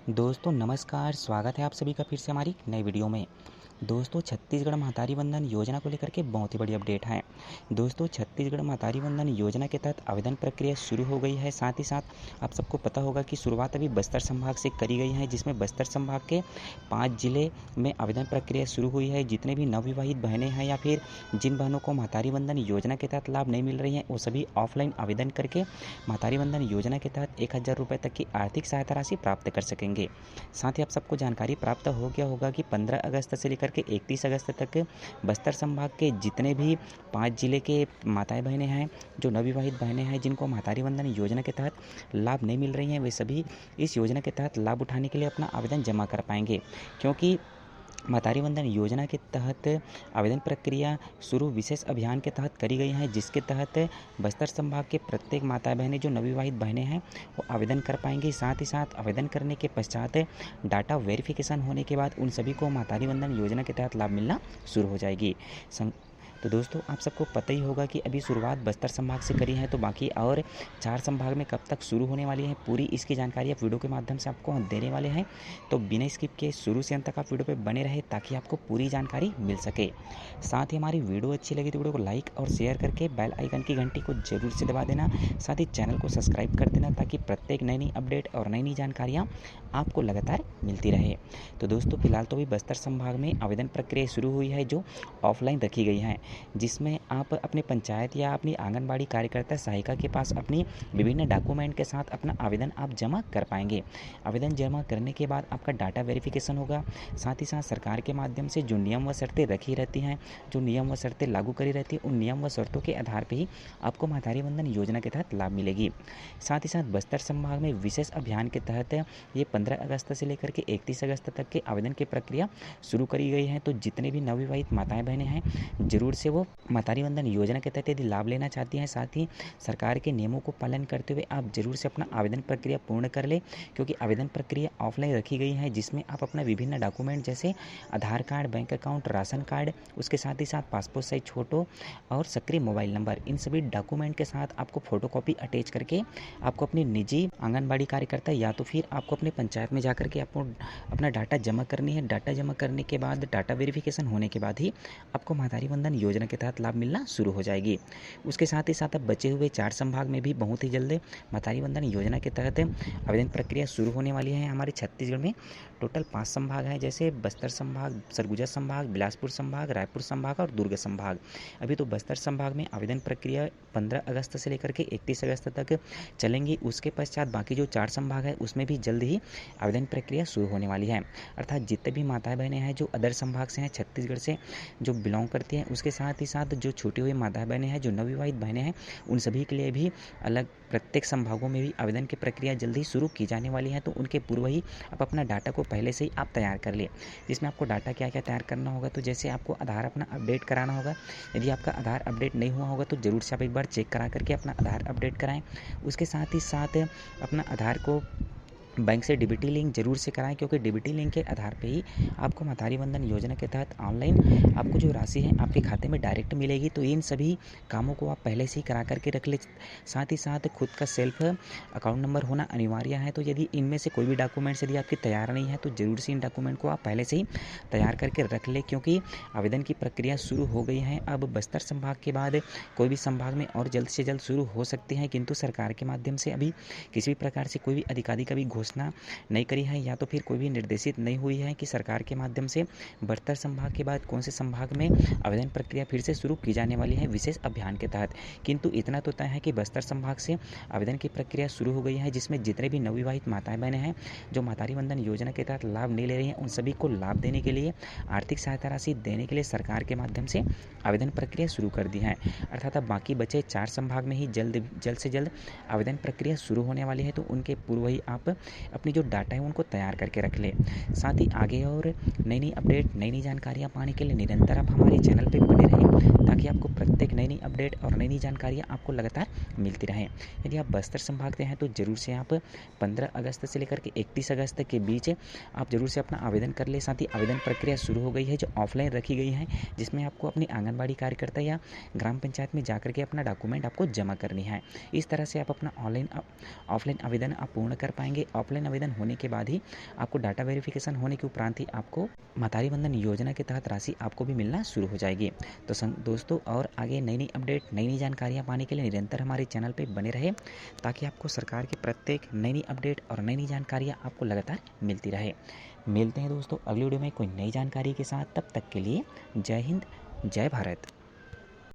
दोस्तों नमस्कार, स्वागत है आप सभी का फिर से हमारी नई वीडियो में। दोस्तों छत्तीसगढ़ महतारी वंदन योजना को लेकर के बहुत ही बड़ी अपडेट है। दोस्तों छत्तीसगढ़ महतारी वंदन योजना के तहत आवेदन प्रक्रिया शुरू हो गई है। साथ ही साथ आप सबको पता होगा कि शुरुआत अभी बस्तर संभाग से करी गई है, जिसमें बस्तर संभाग के 5 जिले में आवेदन प्रक्रिया शुरू हुई है। जितने भी नवविवाहित बहनें हैं या फिर जिन बहनों को महतारी वंदन योजना के तहत लाभ नहीं मिल रही हैं, वो सभी ऑफलाइन आवेदन करके महतारी वंदन योजना के तहत 1000 रुपये तक की आर्थिक सहायता राशि प्राप्त कर सकेंगे। साथ ही आप सबको जानकारी प्राप्त हो गया होगा कि 15 अगस्त से लेकर के 31 अगस्त तक बस्तर संभाग के जितने भी 5 जिले के माताएं बहनें हैं, जो नवविवाहित बहनें हैं जिनको महतारी वंदन योजना के तहत लाभ नहीं मिल रही हैं, वे सभी इस योजना के तहत लाभ उठाने के लिए अपना आवेदन जमा कर पाएंगे। क्योंकि महतारी वंदन योजना के तहत आवेदन प्रक्रिया शुरू विशेष अभियान के तहत करी गई है, जिसके तहत बस्तर संभाग के प्रत्येक माता बहनें जो नवविवाहित बहनें हैं वो आवेदन कर पाएंगी। साथ ही साथ आवेदन करने के पश्चात डाटा वेरिफिकेशन होने के बाद उन सभी को महतारी वंदन योजना के तहत लाभ मिलना शुरू हो जाएगी। तो दोस्तों आप सबको पता ही होगा कि अभी शुरुआत बस्तर संभाग से करी है, तो बाकी और 4 संभाग में कब तक शुरू होने वाली है, पूरी इसकी जानकारी आप वीडियो के माध्यम से आपको देने वाले हैं। तो बिना स्किप के शुरू से अंत तक आप वीडियो पे बने रहे ताकि आपको पूरी जानकारी मिल सके। साथ ही हमारी वीडियो अच्छी लगी तो वीडियो को लाइक और शेयर करके बेल आइकन की घंटी को जरूर से दबा देना। साथ ही चैनल को सब्सक्राइब कर देना ताकि प्रत्येक नई अपडेट और नई जानकारियाँ आपको लगातार मिलती रहे। तो दोस्तों फिलहाल तो भी बस्तर संभाग में आवेदन प्रक्रिया शुरू हुई है, जो ऑफलाइन रखी गई है, जिसमें आप अपने पंचायत या अपनी आंगनबाड़ी कार्यकर्ता सहायिका के पास अपनी विभिन्न डॉक्यूमेंट के साथ अपना आवेदन आप जमा कर पाएंगे। आवेदन जमा करने के बाद आपका डाटा वेरिफिकेशन होगा। साथ ही साथ सरकार के माध्यम से जो नियम व शर्तें रखी रहती हैं, जो नियम व शर्तें लागू करी रहती हैं, उन नियम व शर्तों के आधार पर ही आपको महतारी वंदन योजना के तहत लाभ मिलेगी। साथ ही साथ बस्तर संभाग में विशेष अभियान के तहत ये 15 अगस्त से लेकर के 31 अगस्त तक के आवेदन की प्रक्रिया शुरू करी गई है। तो जितने भी नवविवाहित माताएं बहनें हैं, जरूर से वो महतारी वंदन योजना के तहत यदि लाभ लेना चाहती हैं, साथ ही सरकार के नियमों को पालन करते हुए आप जरूर से अपना आवेदन प्रक्रिया पूर्ण कर ले। क्योंकि आवेदन प्रक्रिया ऑफलाइन रखी गई है, जिसमें आप अपना विभिन्न डॉक्यूमेंट जैसे Aadhaar card, bank account, ration card, उसके साथ ही साथ पासपोर्ट साइज फोटो और सक्रिय मोबाइल नंबर, इन सभी डॉक्यूमेंट के साथ आपको फोटोकॉपी अटैच करके आपको अपनी निजी आंगनबाड़ी कार्यकर्ता या तो फिर आपको अपने पंचायत में जाकर के आपको अपना डाटा जमा करनी है। डाटा जमा करने के बाद डाटा वेरिफिकेशन होने के बाद ही आपको महतारी वंदन योजना के तहत लाभ मिलना शुरू हो जाएगी। उसके साथ ही साथ अब बचे हुए 4 संभाग में भी बहुत ही जल्द महतारी वंदन योजना के तहत आवेदन प्रक्रिया शुरू होने वाली है। हमारे छत्तीसगढ़ में टोटल 5 संभाग हैं, जैसे बस्तर संभाग, सरगुजा संभाग, बिलासपुर संभाग, रायपुर संभाग और दुर्ग संभाग। अभी तो बस्तर संभाग में आवेदन प्रक्रिया 15 अगस्त से लेकर के 31 अगस्त तक चलेंगी। उसके पश्चात बाकी जो 4 संभाग है उसमें भी जल्द ही आवेदन प्रक्रिया शुरू होने वाली है। अर्थात जितने भी माताएं बहनें हैं जो अदर संभाग से हैं, छत्तीसगढ़ से जो बिलोंग करती हैं, उसके साथ ही साथ जो छूटी हुई माता बहनें हैं, जो नवविवाहित बहनें हैं, उन सभी के लिए भी अलग प्रत्येक संभागों में भी आवेदन की प्रक्रिया जल्दी शुरू की जाने वाली है। तो उनके पूर्व ही आप अपना डाटा को पहले से ही आप तैयार कर लें। जिसमें आपको डाटा क्या क्या तैयार करना होगा, तो जैसे आपको आधार अपना अपडेट कराना होगा। यदि आपका आधार अपडेट नहीं हुआ होगा तो ज़रूर से आप एक बार चेक करा करके अपना आधार अपडेट कराएं। उसके साथ ही साथ अपना आधार को बैंक से डीबीटी लिंक जरूर से कराएं, क्योंकि डीबीटी लिंक के आधार पे ही आपको महतारी वंदन योजना के तहत ऑनलाइन आपको जो राशि है आपके खाते में डायरेक्ट मिलेगी। तो इन सभी कामों को आप पहले से ही करा करके रख ले। साथ ही साथ खुद का सेल्फ अकाउंट नंबर होना अनिवार्य है। तो यदि इनमें से कोई भी डॉक्यूमेंट्स यदि आपकी तैयार नहीं है तो ज़रूर से इन डॉक्यूमेंट को आप पहले से ही तैयार करके रख ले, क्योंकि आवेदन की प्रक्रिया शुरू हो गई है। अब बस्तर संभाग के बाद कोई भी संभाग में और जल्द से जल्द शुरू हो सकती है, किंतु सरकार के माध्यम से अभी किसी भी प्रकार से कोई भी अधिकारी का भी घोषणा नहीं करी है, या तो फिर कोई भी निर्देशित नहीं हुई है कि सरकार के माध्यम से बस्तर संभाग के बाद कौन से संभाग में आवेदन प्रक्रिया फिर से शुरू की जाने वाली है विशेष अभियान के तहत। किंतु इतना तो तय है कि बस्तर संभाग से आवेदन की प्रक्रिया शुरू हो गई है, जिसमें जितने भी नवविवाहित माताएं बहनें हैं जो महतारी वंदन योजना के तहत लाभ नहीं ले रही हैं, उन सभी को लाभ देने के लिए, आर्थिक सहायता राशि देने के लिए सरकार के माध्यम से आवेदन प्रक्रिया शुरू कर दी है। अर्थात अब बाकी बचे 4 संभाग में ही जल्द से जल्द आवेदन प्रक्रिया शुरू होने वाली है। तो उनके पूर्व ही आप अपनी जो डाटा है उनको तैयार करके रख ले। साथ ही आगे और नई अपडेट, नई जानकारियाँ पाने के लिए निरंतर आप हमारे चैनल पे बने रहें, ताकि आपको प्रत्येक नई अपडेट और नई जानकारियाँ आपको लगातार मिलती रहें। यदि आप बस्तर संभाग से हैं तो ज़रूर से आप 15 अगस्त से लेकर के 31 अगस्त के बीच आप ज़रूर से अपना आवेदन कर ले। साथ ही आवेदन प्रक्रिया शुरू हो गई है जो ऑफलाइन रखी गई है, जिसमें आपको अपनी आंगनबाड़ी कार्यकर्ता या ग्राम पंचायत में जाकर के अपना डॉक्यूमेंट आपको जमा करनी है। इस तरह से आप अपना ऑफलाइन आवेदन आप पूर्ण कर पाएंगे। ऑफलाइन आवेदन होने के बाद ही आपको डाटा वेरिफिकेशन होने के उपरांत ही आपको महतारी वंदन योजना के तहत राशि आपको भी मिलना शुरू हो जाएगी। तो दोस्तों और आगे नई नई अपडेट नई नई जानकारियाँ पाने के लिए निरंतर हमारे चैनल पर बने रहे, ताकि आपको सरकार की प्रत्येक नई नई अपडेट और नई नई जानकारियाँ आपको लगातार मिलती रहे। मिलते हैं दोस्तों अगली वीडियो में कोई नई जानकारी के साथ, तब तक के लिए जय हिंद, जय भारत।